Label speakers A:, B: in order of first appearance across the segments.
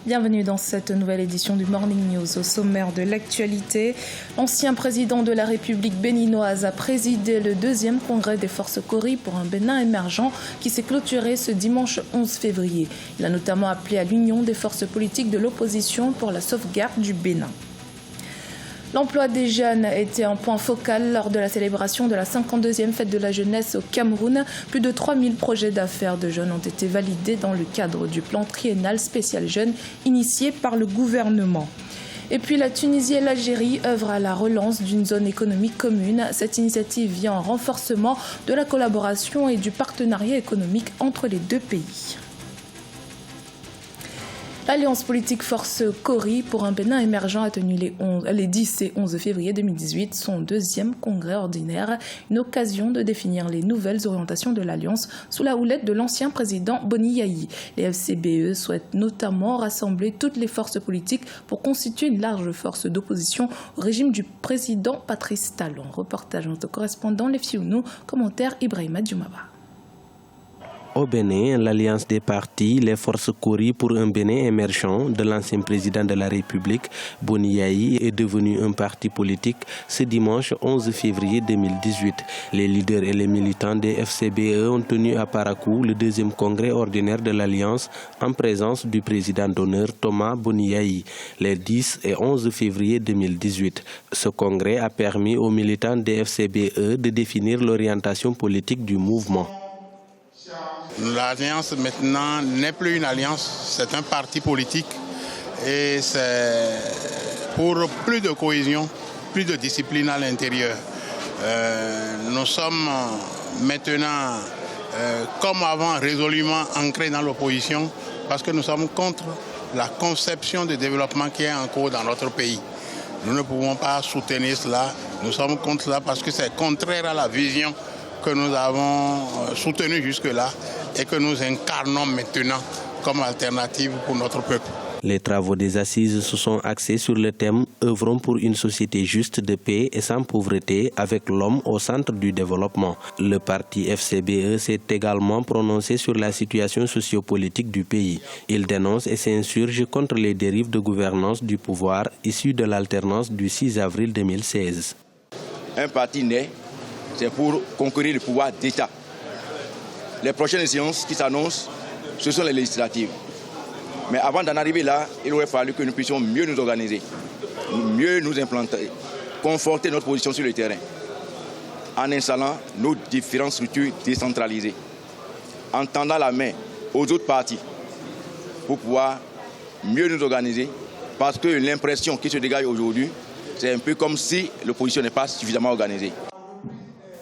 A: Bienvenue dans cette nouvelle édition du Morning News. Au sommaire de l'actualité, l'ancien président de la République béninoise a présidé le 2e congrès des forces Kori pour un Bénin émergent qui s'est clôturé ce dimanche 11 février. Il a notamment appelé à l'union des forces politiques de l'opposition pour la sauvegarde du Bénin. L'emploi des jeunes était un point focal lors de la célébration de la 52e fête de la jeunesse au Cameroun. Plus de 3000 projets d'affaires de jeunes ont été validés dans le cadre du plan triennal spécial jeunes initié par le gouvernement. Et puis la Tunisie et l'Algérie œuvrent à la relance d'une zone économique commune. Cette initiative vient en renforcement de la collaboration et du partenariat économique entre les deux pays. L'Alliance politique Force Kori pour un Bénin émergent a tenu les 10 et 11 février 2018 son 2e congrès ordinaire, une occasion de définir les nouvelles orientations de l'Alliance sous la houlette de l'ancien président Boni Yayi. Les FCBE souhaitent notamment rassembler toutes les forces politiques pour constituer une large force d'opposition au régime du président Patrice Talon. Reportage de notre correspondant Les Fiounou, commentaire Ibrahima Dioumaba.
B: Au Bénin, l'alliance des partis, les forces Kori pour un Bénin émergent de l'ancien président de la République, Boni Yayi, est devenu un parti politique ce dimanche 11 février 2018. Les leaders et les militants des FCBE ont tenu à Parakou le 2e congrès ordinaire de l'alliance en présence du président d'honneur Thomas Boni Yayi, les 10 et 11 février 2018. Ce congrès a permis aux militants des FCBE de définir l'orientation politique du mouvement.
C: L'alliance maintenant n'est plus une alliance, c'est un parti politique et c'est pour plus de cohésion, plus de discipline à l'intérieur. Nous sommes maintenant, comme avant, résolument ancrés dans l'opposition parce que nous sommes contre la conception de développement qui est en cours dans notre pays. Nous ne pouvons pas soutenir cela, nous sommes contre cela parce que c'est contraire à la vision que nous avons soutenue jusque-là et que nous incarnons maintenant comme alternative pour notre peuple.
B: Les travaux des assises se sont axés sur le thème « Œuvrons pour une société juste de paix et sans pauvreté avec l'homme au centre du développement ». Le parti FCBE s'est également prononcé sur la situation sociopolitique du pays. Il dénonce et s'insurge contre les dérives de gouvernance du pouvoir issues de l'alternance du 6 avril 2016.
D: Un parti né, c'est pour conquérir le pouvoir d'État. Les prochaines échéances qui s'annoncent, ce sont les législatives. Mais avant d'en arriver là, il aurait fallu que nous puissions mieux nous organiser, mieux nous implanter, conforter notre position sur le terrain, en installant nos différentes structures décentralisées, en tendant la main aux autres partis pour pouvoir mieux nous organiser, parce que l'impression qui se dégage aujourd'hui, c'est un peu comme si l'opposition n'est pas suffisamment organisée.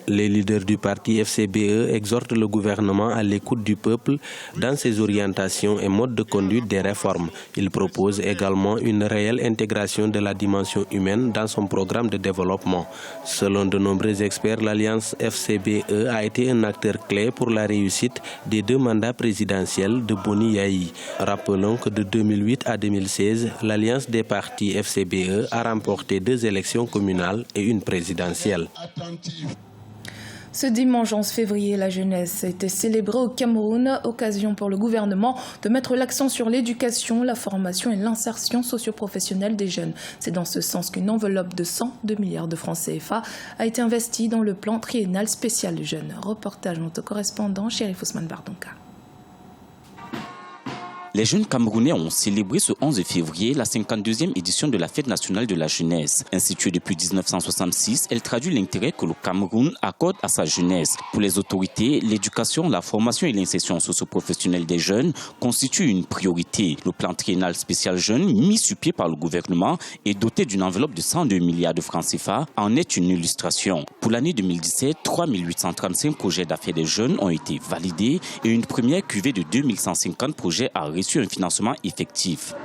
B: Les leaders du parti FCBE exhortent le gouvernement à l'écoute du peuple dans ses orientations et modes de conduite des réformes. Ils proposent également une réelle intégration de la dimension humaine dans son programme de développement. Selon de nombreux experts, l'alliance FCBE a été un acteur clé pour la réussite des 2 mandats présidentiels de Boni Yayi. Rappelons que de 2008 à 2016, l'alliance des partis FCBE a remporté 2 élections communales et une présidentielle.
A: Ce dimanche 11 février, la jeunesse a été célébrée au Cameroun, occasion pour le gouvernement de mettre l'accent sur l'éducation, la formation et l'insertion socio-professionnelle des jeunes. C'est dans ce sens qu'une enveloppe de 102 milliards de francs CFA a été investie dans le plan triennal spécial jeunes. Reportage de notre correspondant Chérif Ousmane Bardonka.
E: Les jeunes Camerounais ont célébré ce 11 février la 52e édition de la Fête nationale de la jeunesse. Instituée depuis 1966, elle traduit l'intérêt que le Cameroun accorde à sa jeunesse. Pour les autorités, l'éducation, la formation et l'insertion socio-professionnelle des jeunes constituent une priorité. Le plan triennal spécial jeunes, mis sur pied par le gouvernement et doté d'une enveloppe de 102 milliards de francs CFA, en est une illustration. Pour l'année 2017, 3835 projets d'affaires des jeunes ont été validés et une première cuvée de 2150 projets a reçu un financement effectif.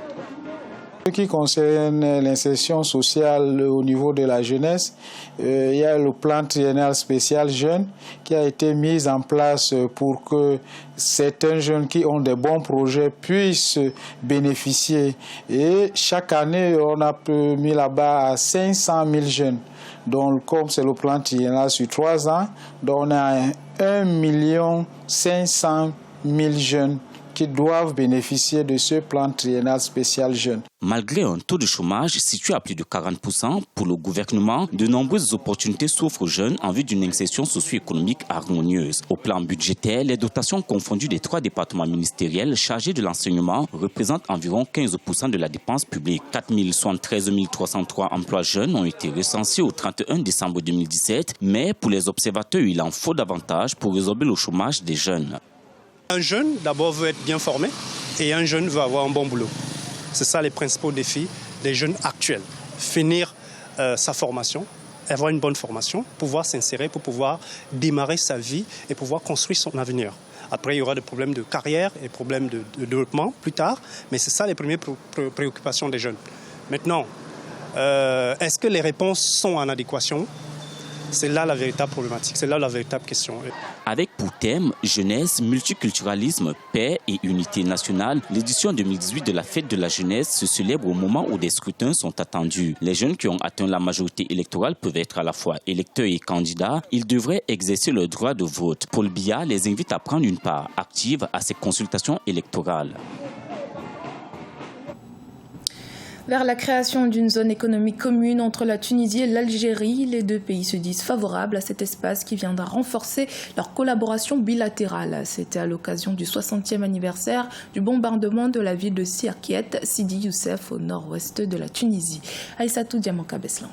F: Ce qui concerne l'insertion sociale au niveau de la jeunesse, il y a le plan triennal spécial jeunes qui a été mis en place pour que certains jeunes qui ont des bons projets puissent bénéficier. Et chaque année, on a mis là-bas 500 000 jeunes. Donc, comme c'est le plan triennal sur 3 ans, donc on a 1 500 000 jeunes qui doivent bénéficier de ce plan triennal spécial jeune.
E: Malgré un taux de chômage situé à plus de 40%, pour le gouvernement, de nombreuses opportunités s'offrent aux jeunes en vue d'une insertion socio-économique harmonieuse. Au plan budgétaire, les dotations confondues des 3 départements ministériels chargés de l'enseignement représentent environ 15% de la dépense publique. 473 303 emplois jeunes ont été recensés au 31 décembre 2017, mais pour les observateurs, il en faut davantage pour résorber le chômage des jeunes.
G: Un jeune, d'abord, veut être bien formé et un jeune veut avoir un bon boulot. C'est ça les principaux défis des jeunes actuels. Finir sa formation, avoir une bonne formation, pouvoir s'insérer, pour pouvoir démarrer sa vie et pouvoir construire son avenir. Après, il y aura des problèmes de carrière et des problèmes de développement plus tard, mais c'est ça les premières préoccupations des jeunes. Maintenant, est-ce que les réponses sont en adéquation ? C'est là la véritable problématique, c'est là la véritable question.
E: Avec pour thème jeunesse, multiculturalisme, paix et unité nationale, l'édition 2018 de la Fête de la jeunesse se célèbre au moment où des scrutins sont attendus. Les jeunes qui ont atteint la majorité électorale peuvent être à la fois électeurs et candidats. Ils devraient exercer leur droit de vote. Paul Biya les invite à prendre une part active à ces consultations électorales.
A: Vers la création d'une zone économique commune entre la Tunisie et l'Algérie, les deux pays se disent favorables à cet espace qui viendra renforcer leur collaboration bilatérale. C'était à l'occasion du 60e anniversaire du bombardement de la ville de Sirkiet, Sidi Youssef, au nord-ouest de la Tunisie. Aïssatou Diamanka Besland.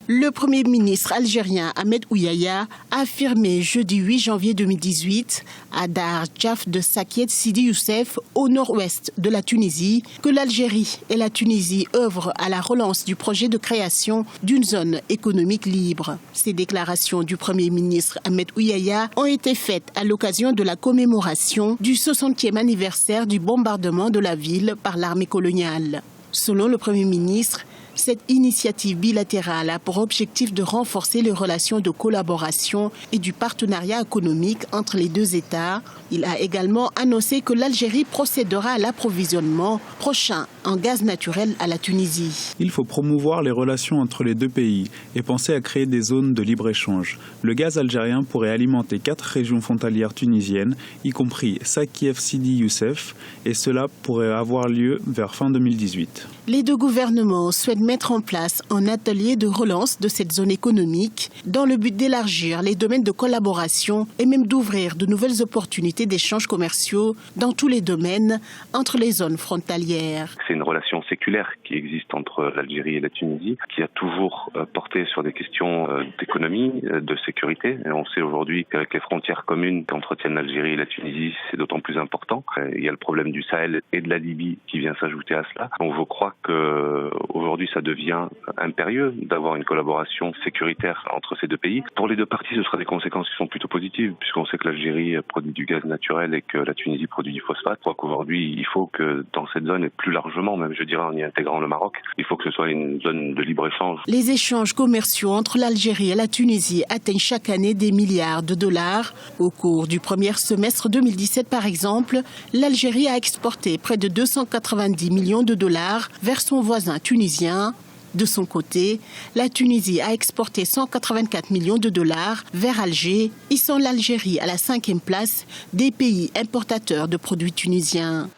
H: Le Premier ministre algérien Ahmed Ouyaya a affirmé jeudi 8 janvier 2018 à Dar Djaf de Sakiet Sidi Youssef, au nord-ouest de la Tunisie, que l'Algérie et la Tunisie œuvrent à la relance du projet de création d'une zone économique libre. Ces déclarations du Premier ministre Ahmed Ouyaya ont été faites à l'occasion de la commémoration du 60e anniversaire du bombardement de la ville par l'armée coloniale. Selon le Premier ministre, cette initiative bilatérale a pour objectif de renforcer les relations de collaboration et du partenariat économique entre les deux États. Il a également annoncé que l'Algérie procédera à l'approvisionnement prochain en gaz naturel à la Tunisie.
I: Il faut promouvoir les relations entre les deux pays et penser à créer des zones de libre-échange. Le gaz algérien pourrait alimenter 4 régions frontalières tunisiennes, y compris Sakiet Sidi Youssef, et cela pourrait avoir lieu vers fin 2018.
H: Les deux gouvernements souhaitent mettre en place un atelier de relance de cette zone économique dans le but d'élargir les domaines de collaboration et même d'ouvrir de nouvelles opportunités d'échanges commerciaux dans tous les domaines entre les zones frontalières.
J: C'est une relation séculaire qui existe entre l'Algérie et la Tunisie, qui a toujours porté sur des questions d'économie, de sécurité. Et on sait aujourd'hui qu'avec les frontières communes qu'entretiennent l'Algérie et la Tunisie, c'est d'autant plus important. Il y a le problème du Sahel et de la Libye qui vient s'ajouter à cela. Donc je crois qu'aujourd'hui, ça devient impérieux d'avoir une collaboration sécuritaire entre ces deux pays. Pour les deux parties, ce sera des conséquences qui sont plutôt positives, puisqu'on sait que l'Algérie produit du gaz naturel et que la Tunisie produit du phosphate. Je crois qu'aujourd'hui, il faut que dans cette zone, et plus largement, même je dirais en y intégrant le Maroc, il faut que ce soit une zone de libre-échange.
H: Les échanges commerciaux entre l'Algérie et la Tunisie atteignent chaque année des milliards de dollars. Au cours du premier semestre 2017, par exemple, l'Algérie a exporté près de 290 millions de dollars vers son voisin tunisien. De son côté, la Tunisie a exporté 184 millions de dollars vers Alger, hissant l'Algérie à la 5e place des pays importateurs de produits tunisiens.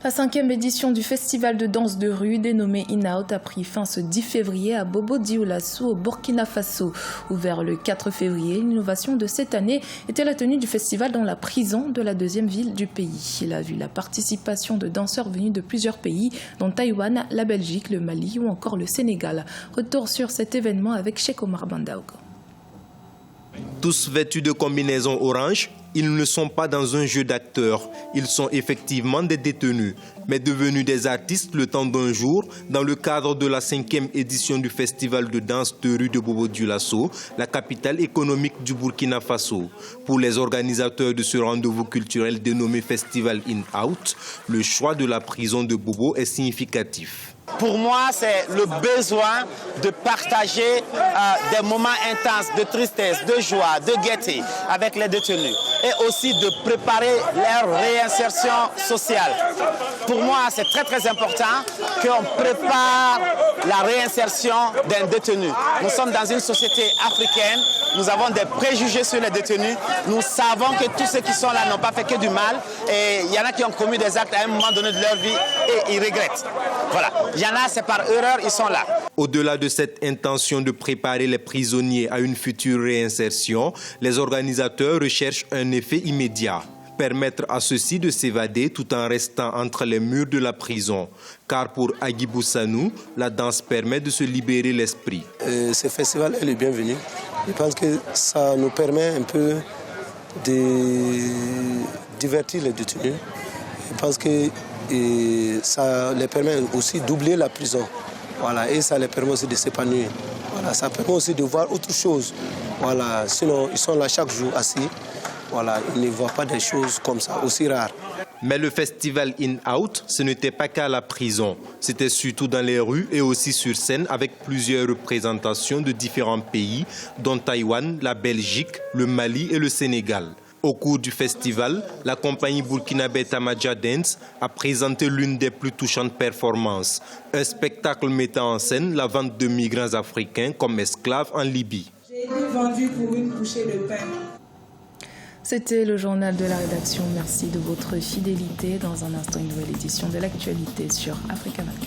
A: La 5e édition du festival de danse de rue dénommé In-Out a pris fin ce 10 février à Bobo-Dioulasso au Burkina Faso. Ouvert le 4 février, l'innovation de cette année était la tenue du festival dans la prison de la 2e ville du pays. Il a vu la participation de danseurs venus de plusieurs pays, dont Taïwan, la Belgique, le Mali ou encore le Sénégal. Retour sur cet événement avec Cheikh Omar Bandaogo.
K: Tous vêtus de combinaisons orange, ils ne sont pas dans un jeu d'acteurs. Ils sont effectivement des détenus, mais devenus des artistes le temps d'un jour, dans le cadre de la 5e édition du festival de danse de rue de Bobo-Dioulasso, la capitale économique du Burkina Faso. Pour les organisateurs de ce rendez-vous culturel dénommé Festival In-Out, le choix de la prison de Bobo est significatif.
L: Pour moi, c'est le besoin de partager des moments intenses de tristesse, de joie, de gaieté avec les détenus. et aussi de préparer leur réinsertion sociale. Pour moi, c'est très très important qu'on prépare la réinsertion d'un détenu. Nous sommes dans une société africaine, nous avons des préjugés sur les détenus, nous savons que tous ceux qui sont là n'ont pas fait que du mal et il y en a qui ont commis des actes à un moment donné de leur vie et ils regrettent. Voilà, il y en a, c'est par erreur, ils sont là.
K: Au-delà de cette intention de préparer les prisonniers à une future réinsertion, les organisateurs recherchent un effet immédiat. Permettre à ceux-ci de s'évader tout en restant entre les murs de la prison. Car pour Agibou Sanou, la danse permet de se libérer l'esprit.
M: Ce festival est le bienvenu. Je pense que ça nous permet un peu de divertir les détenus. Je pense que ça les permet aussi d'oublier la prison. Voilà, et ça les permet aussi de s'épanouir. Voilà, ça permet aussi de voir autre chose. Voilà, sinon, ils sont là chaque jour assis. Voilà, ils ne voient pas des choses comme ça, aussi rares.
K: Mais le festival In-Out, ce n'était pas qu'à la prison. C'était surtout dans les rues et aussi sur scène avec plusieurs représentations de différents pays, dont Taïwan, la Belgique, le Mali et le Sénégal. Au cours du festival, la compagnie burkinabé Tamaja Dance a présenté l'une des plus touchantes performances. Un spectacle mettant en scène la vente de migrants africains comme esclaves en Libye.
N: J'ai été vendu pour une bouchée de pain.
A: C'était le journal de la rédaction. Merci de votre fidélité. Dans un instant, une nouvelle édition de l'actualité sur Africa 24.